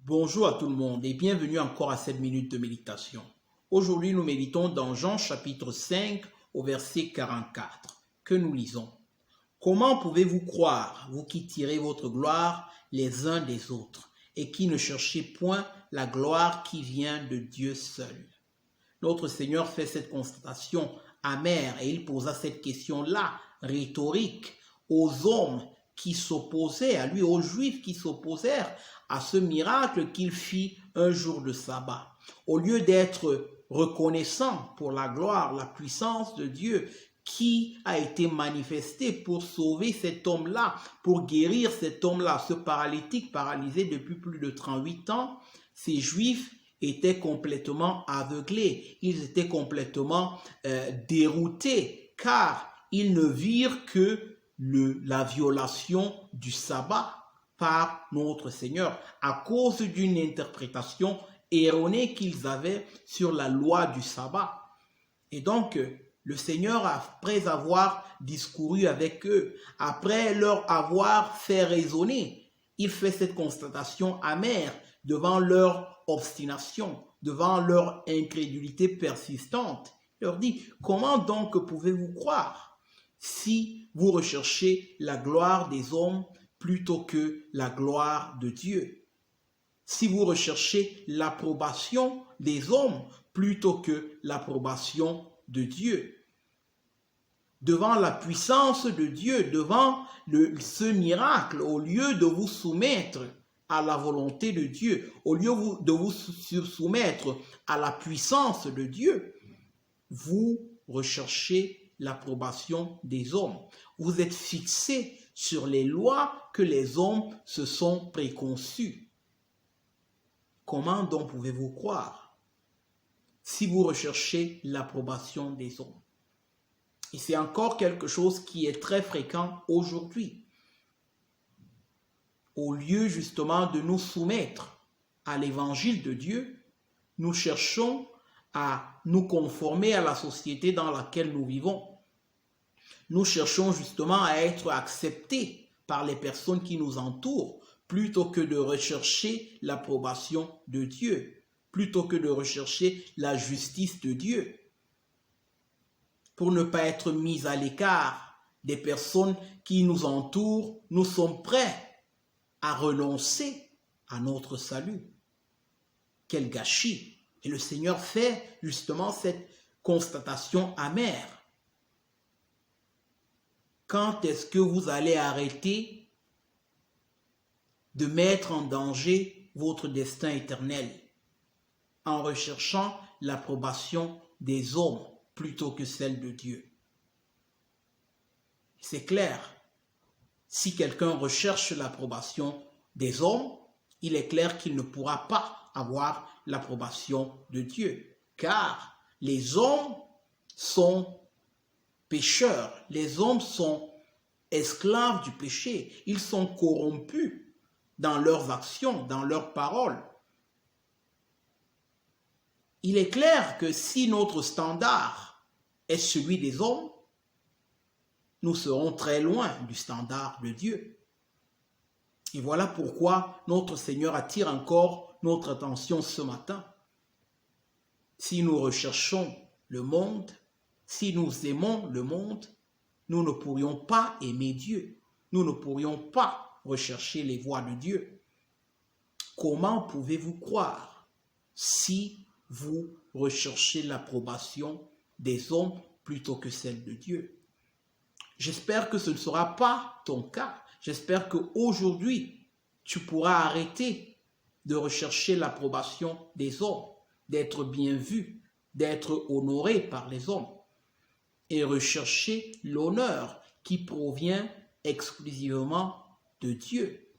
Bonjour à tout le monde et bienvenue encore à cette minute de méditation. Aujourd'hui, nous méditons dans Jean chapitre 5 au verset 44 que nous lisons. Comment pouvez-vous croire, vous qui tirez votre gloire les uns des autres et qui ne cherchez point la gloire qui vient de Dieu seul? Notre Seigneur fait cette constatation amère et il posa cette question-là, rhétorique, aux hommes qui s'opposaient à lui, aux Juifs qui s'opposèrent à ce miracle qu'il fit un jour de sabbat. Au lieu d'être reconnaissant pour la gloire, la puissance de Dieu qui a été manifestée pour sauver cet homme-là, pour guérir cet homme-là, ce paralytique paralysé depuis plus de 38 ans, ces Juifs étaient complètement aveuglés, ils étaient complètement déroutés, car ils ne virent que la violation du sabbat par notre Seigneur à cause d'une interprétation erronée qu'ils avaient sur la loi du sabbat. Et donc, le Seigneur, après avoir discouru avec eux, après leur avoir fait raisonner, il fait cette constatation amère devant leur obstination, devant leur incrédulité persistante. Il leur dit, comment donc pouvez-vous croire si vous recherchez la gloire des hommes plutôt que la gloire de Dieu? Si vous recherchez l'approbation des hommes plutôt que l'approbation de Dieu? Devant la puissance de Dieu, devant ce miracle, au lieu de vous soumettre à la volonté de Dieu, au lieu de vous soumettre à la puissance de Dieu, vous recherchez l'approbation des hommes. Vous êtes fixé sur les lois que les hommes se sont préconçues. Comment donc pouvez-vous croire si vous recherchez l'approbation des hommes? Et c'est encore quelque chose qui est très fréquent aujourd'hui. Au lieu justement de nous soumettre à l'évangile de Dieu, nous cherchons à nous conformer à la société dans laquelle nous vivons. Nous cherchons justement à être acceptés par les personnes qui nous entourent, plutôt que de rechercher l'approbation de Dieu, plutôt que de rechercher la justice de Dieu. Pour ne pas être mis à l'écart des personnes qui nous entourent, nous sommes prêts à renoncer à notre salut. Quel gâchis! Et le Seigneur fait justement cette constatation amère. Quand est-ce que vous allez arrêter de mettre en danger votre destin éternel en recherchant l'approbation des hommes plutôt que celle de Dieu? C'est clair, si quelqu'un recherche l'approbation des hommes, il est clair qu'il ne pourra pas avoir l'approbation de Dieu, car les hommes sont pécheurs, les hommes sont esclaves du péché, ils sont corrompus dans leurs actions, dans leurs paroles. Il est clair que si notre standard est celui des hommes, nous serons très loin du standard de Dieu. Et voilà pourquoi notre Seigneur attire encore notre attention ce matin. Si nous recherchons le monde, si nous aimons le monde, nous ne pourrions pas aimer Dieu. Nous ne pourrions pas rechercher les voies de Dieu. Comment pouvez-vous croire si vous recherchez l'approbation des hommes plutôt que celle de Dieu? J'espère que ce ne sera pas ton cas. J'espère qu'aujourd'hui, tu pourras arrêter de rechercher l'approbation des hommes, d'être bien vu, d'être honoré par les hommes et rechercher l'honneur qui provient exclusivement de Dieu.